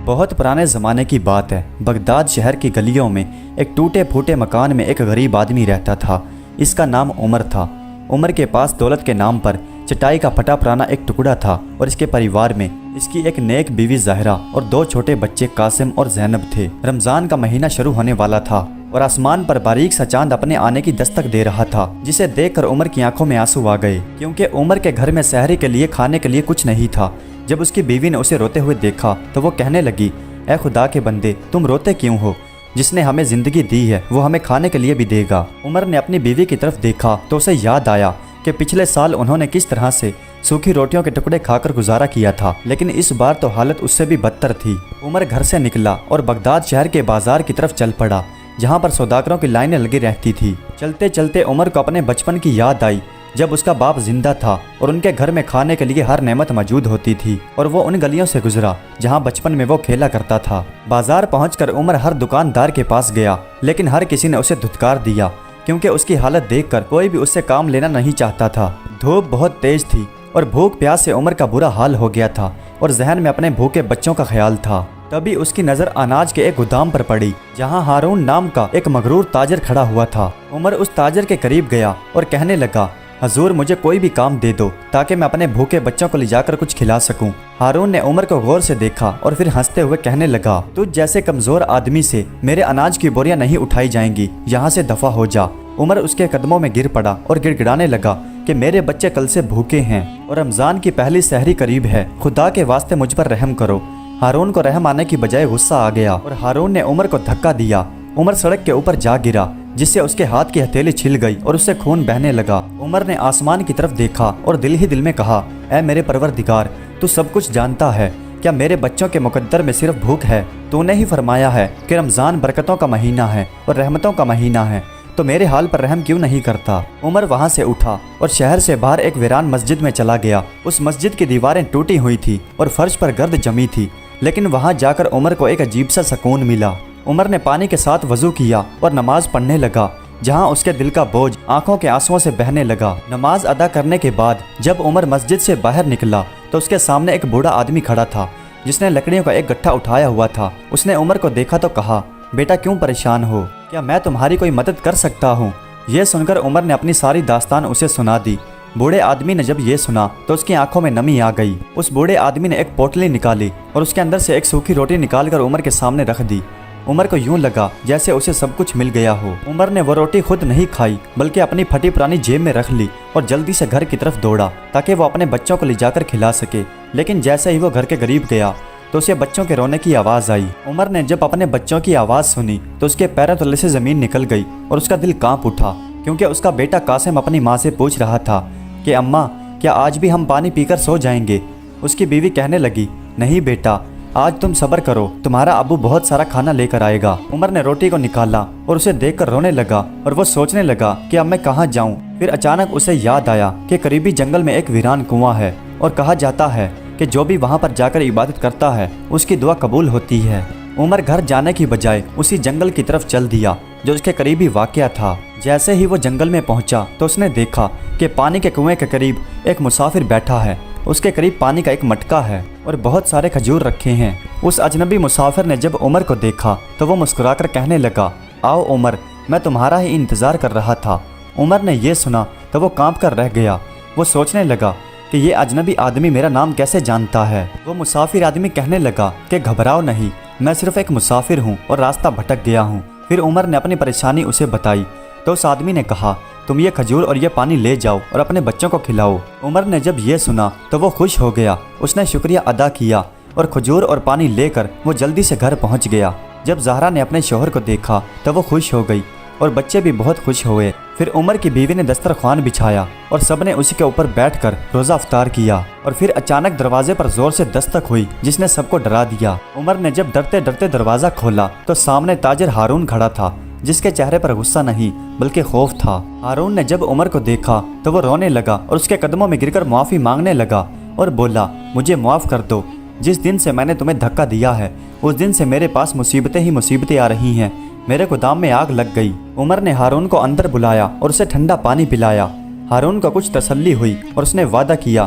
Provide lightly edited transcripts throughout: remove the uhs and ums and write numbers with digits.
بہت پرانے زمانے کی بات ہے۔ بغداد شہر کی گلیوں میں ایک ٹوٹے پھوٹے مکان میں ایک غریب آدمی رہتا تھا۔ اس کا نام عمر تھا۔ عمر کے پاس دولت کے نام پر چٹائی کا پھٹا پرانا ایک ٹکڑا تھا اور اس کے پریوار میں اس کی ایک نیک بیوی زہرا اور 2 چھوٹے بچے قاسم اور زینب تھے۔ رمضان کا مہینہ شروع ہونے والا تھا اور آسمان پر باریک سا چاند اپنے آنے کی دستک دے رہا تھا، جسے دیکھ کر عمر کی آنکھوں میں آنسو آ گئے، کیونکہ عمر کے گھر میں سحری کے لیے کھانے کے لیے کچھ نہیں تھا۔ جب اس کی بیوی نے اسے روتے ہوئے دیکھا تو وہ کہنے لگی، اے خدا کے بندے، تم روتے کیوں ہو؟ جس نے ہمیں زندگی دی ہے وہ ہمیں کھانے کے لیے بھی دے گا۔ عمر نے اپنی بیوی کی طرف دیکھا تو اسے یاد آیا کہ پچھلے سال انہوں نے کس طرح سے سوکھی روٹیوں کے ٹکڑے کھا کر گزارا کیا تھا، لیکن اس بار تو حالت اس سے بھی بدتر تھی۔ عمر گھر سے نکلا اور بغداد شہر کے بازار کی طرف چل پڑا، جہاں پر سوداگروں کی لائنیں لگی رہتی تھی۔ چلتے چلتے عمر کو اپنے بچپن کی یاد آئی، جب اس کا باپ زندہ تھا اور ان کے گھر میں کھانے کے لیے ہر نعمت موجود ہوتی تھی، اور وہ ان گلیوں سے گزرا جہاں بچپن میں وہ کھیلا کرتا تھا۔ بازار پہنچ کر عمر ہر دکاندار کے پاس گیا، لیکن ہر کسی نے اسے دھتکار دیا، کیونکہ اس کی حالت دیکھ کر کوئی بھی اس سے کام لینا نہیں چاہتا تھا۔ دھوپ بہت تیز تھی اور بھوک پیاس سے عمر کا برا حال ہو گیا تھا اور ذہن میں اپنے بھوکے بچوں کا خیال تھا۔ تبھی اس کی نظر اناج کے ایک گودام پر پڑی، جہاں ہارون نام کا ایک مغرور تاجر کھڑا ہوا تھا۔ عمر اس تاجر کے قریب گیا اور کہنے لگا، حضور مجھے کوئی بھی کام دے دو تاکہ میں اپنے بھوکے بچوں کو لے جا کر کچھ کھلا سکوں۔ ہارون نے عمر کو غور سے دیکھا اور پھر ہنستے ہوئے کہنے لگا، تجھ جیسے کمزور آدمی سے میرے اناج کی بوریاں نہیں اٹھائی جائیں گی، یہاں سے دفع ہو جا۔ عمر اس کے قدموں میں گر پڑا اور گڑ گڑانے لگا کہ میرے بچے کل سے بھوکے ہیں اور رمضان کی پہلی سحری قریب ہے، خدا کے واسطے مجھ پر رحم کرو۔ ہارون کو رحم آنے کی بجائے غصہ آ گیا اور ہارون نے عمر کو دھکا دیا۔ عمر سڑک کے اوپر جا گرا، جس سے اس کے ہاتھ کی ہتھیلی چھل گئی اور اس سے خون بہنے لگا۔ عمر نے آسمان کی طرف دیکھا اور دل ہی دل میں کہا، اے میرے پروردگار، تو سب کچھ جانتا ہے، کیا میرے بچوں کے مقدر میں صرف بھوک ہے؟ تو نے ہی فرمایا ہے کہ رمضان برکتوں کا مہینہ ہے اور رحمتوں کا مہینہ ہے، تو میرے حال پر رحم کیوں نہیں کرتا؟ عمر وہاں سے اٹھا اور شہر سے باہر ایک ویران مسجد میں چلا گیا۔ اس مسجد کی دیواریں ٹوٹی ہوئی تھی اور فرش پر گرد جمی تھی، لیکن وہاں جا کر عمر کو ایک عجیب سا سکون ملا۔ عمر نے پانی کے ساتھ وضو کیا اور نماز پڑھنے لگا، جہاں اس کے دل کا بوجھ آنکھوں کے آنسوؤں سے بہنے لگا۔ نماز ادا کرنے کے بعد جب عمر مسجد سے باہر نکلا تو اس کے سامنے ایک بوڑھا آدمی کھڑا تھا، جس نے لکڑیوں کا ایک گٹھا اٹھایا ہوا تھا۔ اس نے عمر کو دیکھا تو کہا، بیٹا کیوں پریشان ہو؟ کیا میں تمہاری کوئی مدد کر سکتا ہوں؟ یہ سن کر عمر نے اپنی ساری داستان اسے سنا دی۔ بوڑھے آدمی نے جب یہ سنا تو اس کی آنکھوں میں نمی آ گئی۔ اس بوڑھے آدمی نے ایک پوٹلی نکالی اور اس کے اندر سے ایک سوکھی روٹی نکال کر عمر کے سامنے رکھ دی۔ عمر کو یوں لگا جیسے اسے سب کچھ مل گیا ہو۔ عمر نے وہ روٹی خود نہیں کھائی، بلکہ اپنی پھٹی پرانی جیب میں رکھ لی اور جلدی سے گھر کی طرف دوڑا تاکہ وہ اپنے بچوں کو لے جا کر کھلا سکے۔ لیکن جیسے ہی وہ گھر کے قریب گیا تو اسے بچوں کے رونے کی آواز آئی۔ عمر نے جب اپنے بچوں کی آواز سنی تو اس کے پیروں تلے سے زمین نکل گئی اور اس کا دل کانپ اٹھا، کیونکہ اس کا بیٹا قاسم اپنی ماں سے پوچھ رہا تھا کہ اماں کیا آج بھی ہم پانی پی کر سو جائیں گے؟ اس کی بیوی کہنے لگی، نہیں بیٹا، آج تم صبر کرو، تمہارا ابو بہت سارا کھانا لے کر آئے گا۔ عمر نے روٹی کو نکالا اور اسے دیکھ کر رونے لگا اور وہ سوچنے لگا کہ اب میں کہاں جاؤں۔ پھر اچانک اسے یاد آیا کہ قریبی جنگل میں ایک ویران کنواں ہے اور کہا جاتا ہے کہ جو بھی وہاں پر جا کر عبادت کرتا ہے اس کی دعا قبول ہوتی ہے۔ عمر گھر جانے کی بجائے اسی جنگل کی طرف چل دیا جو اس کے قریبی واقعہ تھا۔ جیسے ہی وہ جنگل میں پہنچا تو اس نے دیکھا کہ پانی کے کنویں کے قریب ایک مسافر بیٹھا ہے۔ اس کے قریب پانی کا ایک مٹکا ہے اور بہت سارے کھجور رکھے ہیں۔ اس اجنبی مسافر نے جب عمر کو دیکھا تو وہ مسکرا کر کہنے لگا، آؤ عمر، میں تمہارا ہی انتظار کر رہا تھا۔ عمر نے یہ سنا تو وہ کانپ کر رہ گیا۔ وہ سوچنے لگا کہ یہ اجنبی آدمی میرا نام کیسے جانتا ہے۔ وہ مسافر آدمی کہنے لگا کہ گھبراؤ نہیں، میں صرف ایک مسافر ہوں اور راستہ بھٹک گیا ہوں۔ پھر عمر نے اپنی پریشانی اسے بتائی تو اس آدمی نے کہا، تم یہ کھجور اور یہ پانی لے جاؤ اور اپنے بچوں کو کھلاؤ۔ عمر نے جب یہ سنا تو وہ خوش ہو گیا۔ اس نے شکریہ ادا کیا اور کھجور اور پانی لے کر وہ جلدی سے گھر پہنچ گیا۔ جب زہرا نے اپنے شوہر کو دیکھا تو وہ خوش ہو گئی اور بچے بھی بہت خوش ہوئے۔ پھر عمر کی بیوی نے دسترخوان بچھایا اور سب نے اسی کے اوپر بیٹھ کر روزہ افطار کیا، اور پھر اچانک دروازے پر زور سے دستک ہوئی جس نے سب کو ڈرا دیا۔ عمر نے جب ڈرتے ڈرتے دروازہ کھولا تو سامنے تاجر ہارون کھڑا تھا، جس کے چہرے پر غصہ نہیں بلکہ خوف تھا۔ ہارون نے جب عمر کو دیکھا تو وہ رونے لگا اور اس کے قدموں میں گر کر معافی مانگنے لگا اور بولا، مجھے معاف کر دو، جس دن سے میں نے تمہیں دھکا دیا ہے اس دن سے میرے پاس مصیبتیں ہی مصیبتیں آ رہی ہیں، میرے گودام میں آگ لگ گئی۔ عمر نے ہارون کو اندر بلایا اور اسے ٹھنڈا پانی پلایا۔ ہارون کو کچھ تسلی ہوئی اور اس نے وعدہ کیا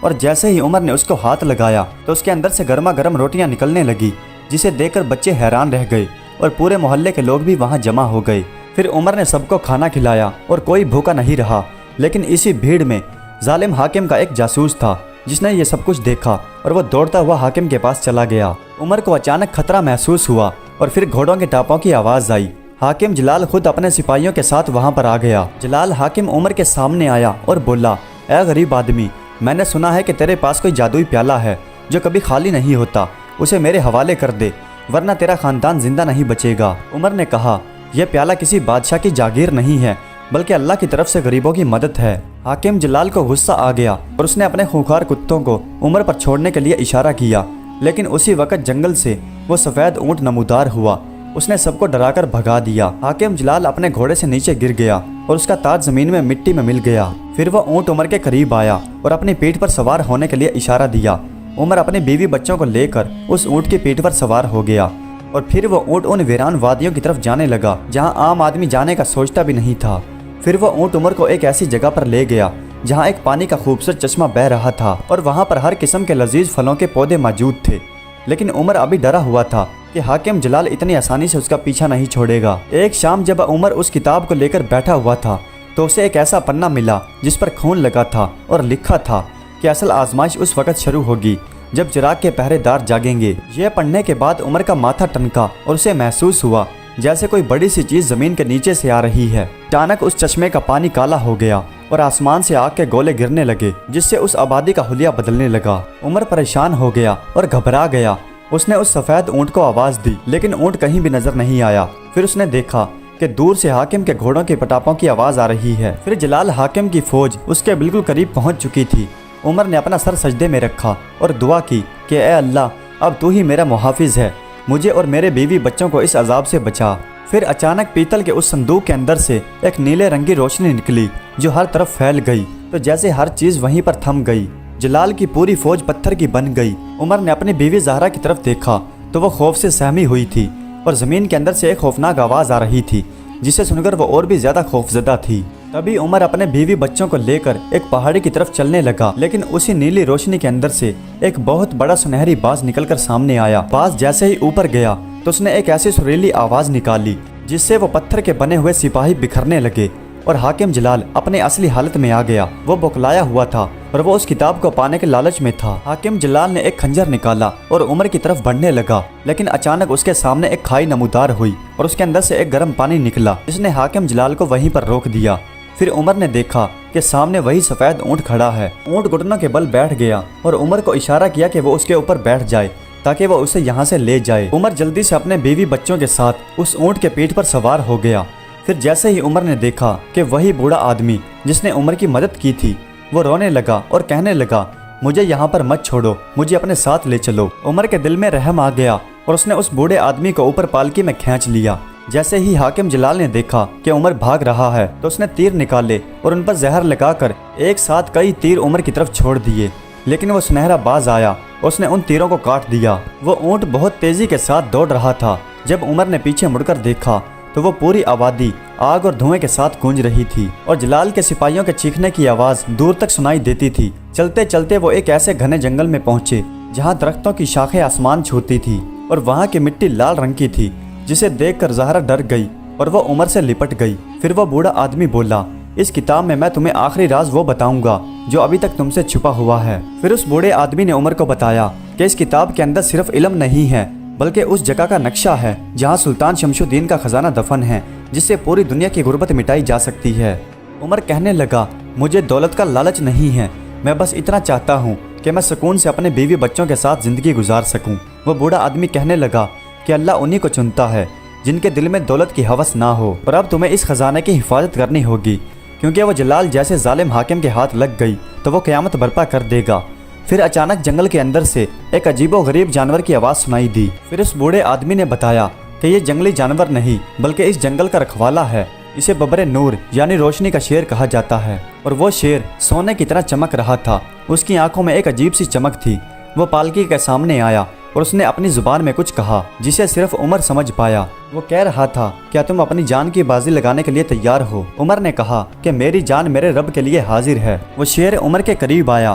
اور جیسے ہی عمر نے اس کو ہاتھ لگایا تو اس کے اندر سے گرما گرم روٹیاں نکلنے لگی، جسے دیکھ کر بچے حیران رہ گئے اور پورے محلے کے لوگ بھی وہاں جمع ہو گئے۔ پھر عمر نے سب کو کھانا کھلایا اور کوئی بھوکا نہیں رہا، لیکن اسی بھیڑ میں ظالم حاکم کا ایک جاسوس تھا جس نے یہ سب کچھ دیکھا اور وہ دوڑتا ہوا حاکم کے پاس چلا گیا۔ عمر کو اچانک خطرہ محسوس ہوا اور پھر گھوڑوں کے ٹاپوں کی آواز آئی۔ حاکم جلال خود اپنے سپاہیوں کے ساتھ وہاں پر آ گیا۔ جلال حاکم عمر کے سامنے آیا اور بولا، اے غریب آدمی، میں نے سنا ہے کہ تیرے پاس کوئی جادوئی پیالہ ہے جو کبھی خالی نہیں ہوتا، اسے میرے حوالے کر دے ورنہ تیرا خاندان زندہ نہیں بچے گا۔ عمر نے کہا، یہ پیالہ کسی بادشاہ کی جاگیر نہیں ہے بلکہ اللہ کی طرف سے غریبوں کی مدد ہے۔ حاکم جلال کو غصہ آ گیا اور اس نے اپنے خونخوار کتوں کو عمر پر چھوڑنے کے لیے اشارہ کیا، لیکن اسی وقت جنگل سے وہ سفید اونٹ نمودار ہوا۔ اس نے سب کو ڈرا کر بھگا دیا۔ حاکم جلال اپنے گھوڑے سے نیچے گر گیا اور اس کا تاج زمین میں مٹی میں مل گیا۔ پھر وہ اونٹ عمر کے قریب آیا اور اپنی پیٹھ پر سوار ہونے کے لیے اشارہ دیا۔ عمر اپنی بیوی بچوں کو لے کر اس اونٹ کی پیٹھ پر سوار ہو گیا اور پھر وہ اونٹ ان ویران وادیوں کی طرف جانے لگا جہاں عام آدمی جانے کا سوچتا بھی نہیں تھا۔ پھر وہ اونٹ عمر کو ایک ایسی جگہ پر لے گیا جہاں ایک پانی کا خوبصورت چشمہ بہہ رہا تھا اور وہاں پر ہر قسم کے لذیذ پھلوں کے پودے موجود تھے، لیکن عمر ابھی ڈرا ہوا تھا کہ حاکم جلال اتنی آسانی سے اس کا پیچھا نہیں چھوڑے گا۔ ایک شام جب عمر اس کتاب کو لے کر بیٹھا ہوا تھا تو اسے ایک ایسا پنہ ملا جس پر خون لگا تھا اور لکھا تھا کہ اصل آزمائش اس وقت شروع ہوگی جب چراغ کے پہرے دار جاگیں گے۔ یہ پڑھنے کے بعد عمر کا ماتھا ٹنکا اور اسے محسوس ہوا جیسے کوئی بڑی سی چیز زمین کے نیچے سے آ رہی ہے۔ اچانک اس چشمے کا پانی کالا ہو گیا اور آسمان سے آگ کے گولے گرنے لگے جس سے اس آبادی کا حلیہ بدلنے لگا۔ عمر پریشان ہو گیا اور گھبرا گیا۔ اس نے اس سفید اونٹ کو آواز دی لیکن اونٹ کہیں بھی نظر نہیں آیا۔ پھر اس نے دیکھا کہ دور سے حاکم کے گھوڑوں کے پٹاپوں کی آواز آ رہی ہے۔ پھر جلال حاکم کی فوج اس کے بالکل قریب پہنچ چکی تھی۔ عمر نے اپنا سر سجدے میں رکھا اور دعا کی کہ اے اللہ، اب تو ہی میرا محافظ ہے، مجھے اور میرے بیوی بچوں کو اس عذاب سے بچا۔ پھر اچانک پیتل کے اس صندوق کے اندر سے ایک نیلے رنگ کی روشنی نکلی جو ہر طرف پھیل گئی تو جیسے ہر چیز وہیں پر تھم گئی۔ جلال کی پوری فوج پتھر کی بن گئی۔ عمر نے اپنی بیوی زہرا کی طرف دیکھا تو وہ خوف سے سہمی ہوئی تھی اور زمین کے اندر سے ایک خوفناک آواز آ رہی تھی جسے سن کر وہ اور بھی زیادہ خوفزدہ تھی۔ تبھی عمر اپنے بیوی بچوں کو لے کر ایک پہاڑی کی طرف چلنے لگا، لیکن اسی نیلی روشنی کے اندر سے ایک بہت بڑا سنہری باز نکل کر سامنے آیا۔ باز جیسے ہی اوپر گیا تو اس نے ایک ایسی سریلی آواز نکالی جس سے وہ پتھر کے بنے ہوئے سپاہی بکھرنے لگے اور حاکم جلال اپنے اصلی حالت میں آ گیا۔ وہ بوکلایا ہوا تھا اور وہ اس کتاب کو پانے کے لالچ میں تھا۔ حاکم جلال نے ایک خنجر نکالا اور عمر کی طرف بڑھنے لگا، لیکن اچانک اس کے سامنے ایک کھائی نمودار ہوئی اور اس کے اندر سے ایک گرم پانی نکلا جس نے حاکم جلال کو وہیں پر روک دیا۔ پھر عمر نے دیکھا کہ سامنے وہی سفید اونٹ کھڑا ہے۔ اونٹ گھٹنوں کے بل بیٹھ گیا اور عمر کو اشارہ کیا کہ وہ اس کے اوپر بیٹھ جائے تاکہ وہ اسے یہاں سے لے جائے۔ عمر جلدی سے اپنے بیوی بچوں کے ساتھ اس اونٹ کے پیٹھ پر سوار ہو گیا۔ پھر جیسے ہی عمر نے دیکھا کہ وہی بوڑھا آدمی جس نے عمر کی مدد کی تھی وہ رونے لگا اور کہنے لگا، مجھے یہاں پر مت چھوڑو، مجھے اپنے ساتھ لے چلو۔ عمر کے دل میں رحم آ گیا اور اس نے اس بوڑھے آدمی کو اوپر پالکی میں کھینچ لیا۔ جیسے ہی حاکم جلال نے دیکھا کہ عمر بھاگ رہا ہے تو اس نے تیر نکالے اور ان پر زہر لگا کر ایک ساتھ کئی تیر عمر کی طرف چھوڑ دیے، لیکن وہ سنہرا باز آیا، اس نے ان تیروں کو کاٹ دیا۔ وہ اونٹ بہت تیزی کے ساتھ دوڑ رہا تھا۔ جب عمر نے پیچھے مڑ کر دیکھا تو وہ پوری آبادی آگ اور دھوئیں کے ساتھ گونج رہی تھی اور جلال کے سپاہیوں کے چیخنے کی آواز دور تک سنائی دیتی تھی۔ چلتے چلتے وہ ایک ایسے گھنے جنگل میں پہنچے جہاں درختوں کی شاخیں آسمان چھوتی تھی اور وہاں کی مٹی لال رنگ کی تھی، جسے دیکھ کر زہرا ڈر گئی اور وہ عمر سے لپٹ گئی۔ پھر وہ بوڑھا آدمی بولا، اس کتاب میں تمہیں آخری راز وہ بتاؤں گا جو ابھی تک تم سے چھپا ہوا ہے۔ پھر اس بوڑھے آدمی نے عمر کو بتایا کہ اس کتاب کے اندر صرف علم نہیں ہے بلکہ اس جگہ کا نقشہ ہے جہاں سلطان شمش الدین کا خزانہ دفن ہے، جس سے پوری دنیا کی غربت مٹائی جا سکتی ہے۔ عمر کہنے لگا، مجھے دولت کا لالچ نہیں ہے، میں بس اتنا چاہتا ہوں کہ میں سکون سے اپنے بیوی بچوں کے ساتھ زندگی گزار سکوں۔ وہ بوڑھا آدمی کہنے لگا کہ اللہ انہی کو چنتا ہے جن کے دل میں دولت کی ہوس نہ ہو، اور اب تمہیں اس خزانے کی حفاظت کرنی ہوگی، کیونکہ وہ جلال جیسے ظالم حاکم کے ہاتھ لگ گئی تو وہ قیامت برپا کر دے گا۔ پھر اچانک جنگل کے اندر سے ایک عجیب و غریب جانور کی آواز سنائی دی۔ پھر اس بوڑھے آدمی نے بتایا کہ یہ جنگلی جانور نہیں بلکہ اس جنگل کا رکھوالا ہے، اسے ببر نور یعنی روشنی کا شیر کہا جاتا ہے، اور وہ شیر سونے کی طرح چمک رہا تھا۔ اس کی آنکھوں میں ایک عجیب سی چمک تھی۔ وہ پالکی کے سامنے آیا اور اس نے اپنی زبان میں کچھ کہا جسے صرف عمر سمجھ پایا۔ وہ کہہ رہا تھا، کیا تم اپنی جان کی بازی لگانے کے لیے تیار ہو؟ عمر نے کہا کہ میری جان میرے رب کے لیے حاضر ہے۔ وہ شیر عمر کے قریب آیا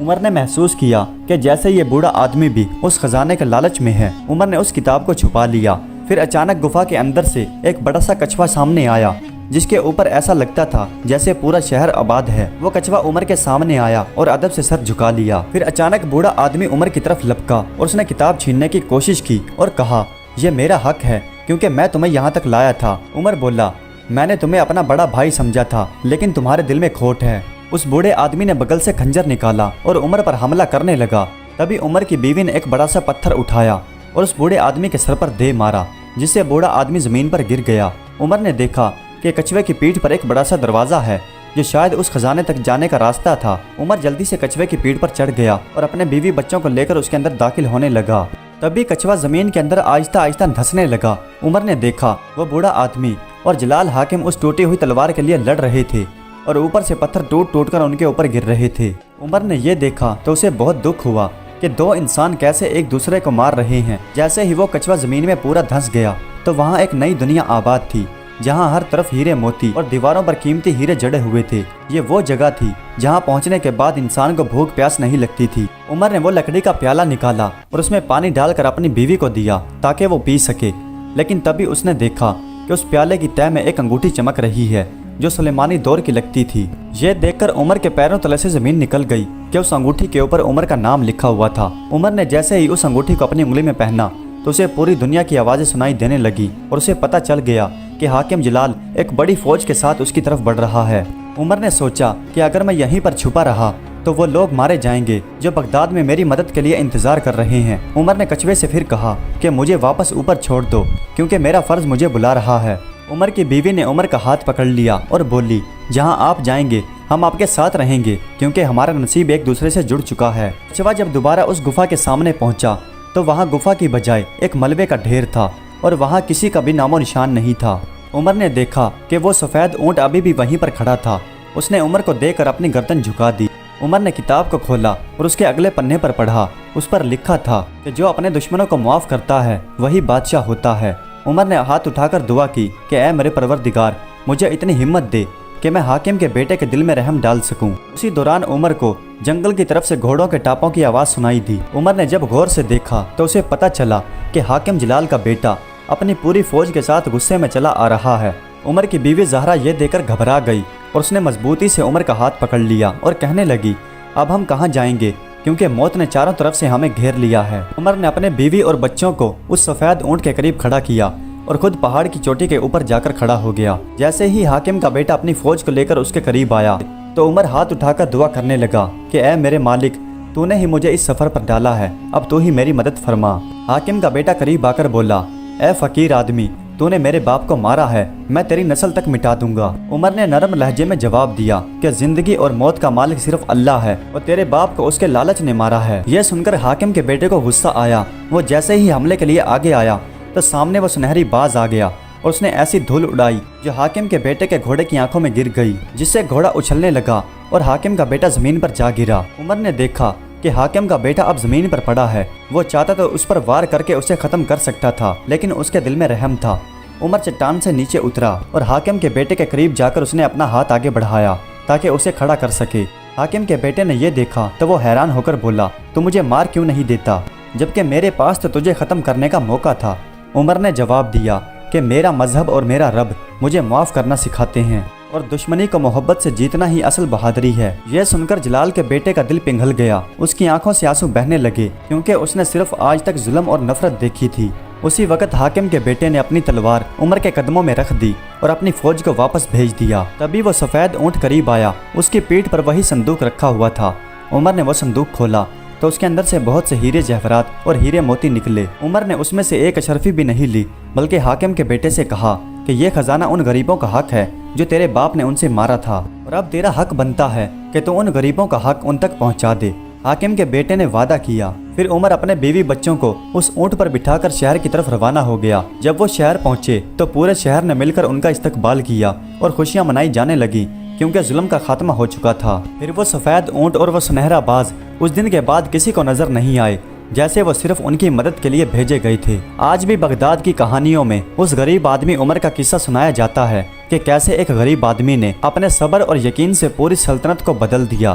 عمر نے محسوس کیا کہ جیسے یہ بوڑھا آدمی بھی اس خزانے کے لالچ میں ہے۔ عمر نے اس کتاب کو چھپا لیا۔ پھر اچانک گفا کے اندر سے ایک بڑا سا کچھوا سامنے آیا جس کے اوپر ایسا لگتا تھا جیسے پورا شہر آباد ہے۔ وہ کچھوا عمر کے سامنے آیا اور ادب سے سر جھکا لیا۔ پھر اچانک بوڑھا آدمی عمر کی طرف لپکا اور اس نے کتاب چھیننے کی کوشش کی اور کہا، یہ میرا حق ہے کیونکہ میں تمہیں یہاں تک لایا تھا۔ عمر بولا، میں نے تمہیں اپنا بڑا بھائی سمجھا تھا لیکن تمہارے دل میں کھوٹ ہے۔ اس بوڑھے آدمی نے بغل سے خنجر نکالا اور عمر پر حملہ کرنے لگا۔ تبھی عمر کی بیوی نے ایک بڑا سا پتھر اٹھایا اور اس بوڑھے آدمی کے سر پر دے مارا جس سے بوڑھا آدمی زمین پر گر گیا۔ عمر نے دیکھا کہ کچھوے کی پیٹھ پر ایک بڑا سا دروازہ ہے جو شاید اس خزانے تک جانے کا راستہ تھا۔ عمر جلدی سے کچھوے کی پیٹھ پر چڑھ گیا اور اپنے بیوی بچوں کو لے کر اس کے اندر داخل ہونے لگا۔ تبھی کچھوا زمین کے اندر آہستہ آہستہ دھسنے لگا۔ عمر نے دیکھا وہ بوڑھا آدمی اور جلال حاکم اس ٹوٹی ہوئی تلوار کے لیے لڑ رہے تھے اور اوپر سے پتھر ٹوٹ ٹوٹ کر ان کے اوپر گر رہے تھے۔ عمر نے یہ دیکھا تو اسے بہت دکھ ہوا کہ دو انسان کیسے ایک دوسرے کو مار رہے ہیں۔ جیسے ہی وہ کچھوا زمین میں پورا دھس گیا تو وہاں ایک نئی دنیا آباد تھی جہاں ہر طرف ہیرے موتی اور دیواروں پر قیمتی ہیرے جڑے ہوئے تھے۔ یہ وہ جگہ تھی جہاں پہنچنے کے بعد انسان کو بھوک پیاس نہیں لگتی تھی۔ عمر نے وہ لکڑی کا پیالہ نکالا اور اس میں پانی ڈال کر اپنی بیوی کو دیا تاکہ وہ پی سکے، لیکن تبھی اس نے دیکھا کہ اس پیالے کی تہ میں ایک انگوٹھی چمک رہی ہے جو سلیمانی دور کی لگتی تھی۔ یہ دیکھ کر عمر کے پیروں تلے سے زمین نکل گئی کہ اس انگوٹھی کے اوپر عمر کا نام لکھا ہوا تھا۔ عمر نے جیسے ہی اس انگوٹھی کو اپنی انگلی میں پہنا تو اسے پوری دنیا کی آوازیں سنائی دینے لگی اور اسے پتہ چل گیا کہ حاکم جلال ایک بڑی فوج کے ساتھ اس کی طرف بڑھ رہا ہے۔ عمر نے سوچا کہ اگر میں یہیں پر چھپا رہا تو وہ لوگ مارے جائیں گے جو بغداد میں میری مدد کے لیے انتظار کر رہے ہیں۔ عمر نے کچھوے سے پھر کہا کہ مجھے واپس اوپر چھوڑ دو کیونکہ میرا فرض مجھے بلا رہا ہے۔ عمر کی بیوی نے عمر کا ہاتھ پکڑ لیا اور بولی، جہاں آپ جائیں گے ہم آپ کے ساتھ رہیں گے کیونکہ ہمارا نصیب ایک دوسرے سے جڑ چکا ہے۔ کچھوا جب دوبارہ اس گفا کے سامنے پہنچا تو وہاں گفا کی بجائے ایک ملبے کا ڈھیر تھا اور وہاں کسی کا بھی نام و نشان نہیں تھا۔ عمر نے دیکھا کہ وہ سفید اونٹ ابھی بھی وہیں پر کھڑا تھا۔ اس نے عمر کو دیکھ کر اپنی گردن جھکا دی۔ عمر نے کتاب کو کھولا اور اس کے اگلے پنے پر پڑھا۔ اس پر لکھا تھا کہ جو اپنے دشمنوں کو معاف کرتا ہے وہی بادشاہ ہوتا ہے۔ عمر نے ہاتھ اٹھا کر دعا کی کہ اے میرے پروردگار، مجھے اتنی ہمت دے کہ میں حاکم کے بیٹے کے دل میں رحم ڈال سکوں۔ اسی دوران عمر کو جنگل کی طرف سے گھوڑوں کے ٹاپوں کی آواز سنائی دی۔ عمر نے جب غور سے دیکھا تو اسے پتہ چلا کہ حاکم جلال کا بیٹا اپنی پوری فوج کے ساتھ غصے میں چلا آ رہا ہے۔ عمر کی بیوی زہرا یہ دیکھ کر گھبرا گئی اور اس نے مضبوطی سے عمر کا ہاتھ پکڑ لیا اور کہنے لگی، اب ہم کہاں جائیں گے کیونکہ موت نے چاروں طرف سے ہمیں گھیر لیا ہے۔ عمر نے اپنے بیوی اور بچوں کو اس سفید اونٹ کے قریب کھڑا کیا اور خود پہاڑ کی چوٹی کے اوپر جا کر کھڑا ہو گیا۔ جیسے ہی حاکم کا بیٹا اپنی فوج کو لے کر اس کے قریب آیا تو عمر ہاتھ اٹھا کر دعا کرنے لگا کہ اے میرے مالک، تو نے ہی مجھے اس سفر پر ڈالا ہے، اب تو ہی میری مدد فرما۔ حاکم کا بیٹا قریب آ کر بولا، اے فقیر آدمی، تو نے میرے باپ کو مارا ہے، میں تیری نسل تک مٹا دوں گا۔ عمر نے نرم لہجے میں جواب دیا کہ زندگی اور موت کا مالک صرف اللہ ہے اور تیرے باپ کو اس کے لالچ نے مارا ہے۔ یہ سن کر حاکم کے بیٹے کو غصہ آیا۔ وہ جیسے ہی حملے کے لیے آگے آیا تو سامنے وہ سنہری باز آ گیا اور اس نے ایسی دھول اڑائی جو حاکم کے بیٹے کے گھوڑے کی آنکھوں میں گر گئی، جس سے گھوڑا اچھلنے لگا اور حاکم کا بیٹا زمین پر جا گرا۔ عمر نے دیکھا کہ حاکم کا بیٹا اب زمین پر پڑا ہے۔ وہ چاہتا تو اس پر وار کر کے اسے ختم کر سکتا تھا لیکن اس کے دل میں رحم تھا۔ عمر چٹان سے نیچے اترا اور حاکم کے بیٹے کے قریب جا کر اس نے اپنا ہاتھ آگے بڑھایا تاکہ اسے کھڑا کر سکے۔ حاکم کے بیٹے نے یہ دیکھا تو وہ حیران ہو کر بولا، تو مجھے مار کیوں نہیں دیتا جبکہ میرے پاس تو تجھے ختم کرنے کا موقع تھا۔ عمر نے جواب دیا کہ میرا مذہب اور میرا رب مجھے معاف کرنا سکھاتے ہیں اور دشمنی کو محبت سے جیتنا ہی اصل بہادری ہے۔ یہ سن کر جلال کے بیٹے کا دل پگھل گیا۔ اس کی آنکھوں سے آنسو بہنے لگے کیونکہ اس نے صرف آج تک ظلم اور نفرت دیکھی تھی۔ اسی وقت حاکم کے بیٹے نے اپنی تلوار عمر کے قدموں میں رکھ دی اور اپنی فوج کو واپس بھیج دیا۔ تبھی وہ سفید اونٹ قریب آیا۔ اس کی پیٹھ پر وہی صندوق رکھا ہوا تھا۔ عمر نے وہ صندوق کھولا تو اس کے اندر سے بہت سے ہیرے جواہرات اور ہیرے موتی نکلے۔ عمر نے اس میں سے ایک اشرفی بھی نہیں لی بلکہ حاکم کے بیٹے سے کہا کہ یہ خزانہ ان غریبوں کا حق ہے جو تیرے باپ نے ان سے مارا تھا اور اب تیرا حق بنتا ہے کہ تو ان غریبوں کا حق ان تک پہنچا دے۔ حاکم کے بیٹے نے وعدہ کیا۔ پھر عمر اپنے بیوی بچوں کو اس اونٹ پر بٹھا کر شہر کی طرف روانہ ہو گیا۔ جب وہ شہر پہنچے تو پورے شہر نے مل کر ان کا استقبال کیا اور خوشیاں منائی جانے لگی کیونکہ ظلم کا خاتمہ ہو چکا تھا۔ پھر وہ سفید اونٹ اور وہ سنہرا باز اس دن کے بعد کسی کو نظر نہیں آئے، جیسے وہ صرف ان کی مدد کے لیے بھیجے گئے تھے۔ آج بھی بغداد کی کہانیوں میں اس غریب آدمی عمر کا قصہ سنایا جاتا ہے کہ کیسے ایک غریب آدمی نے اپنے صبر اور یقین سے پوری سلطنت کو بدل دیا۔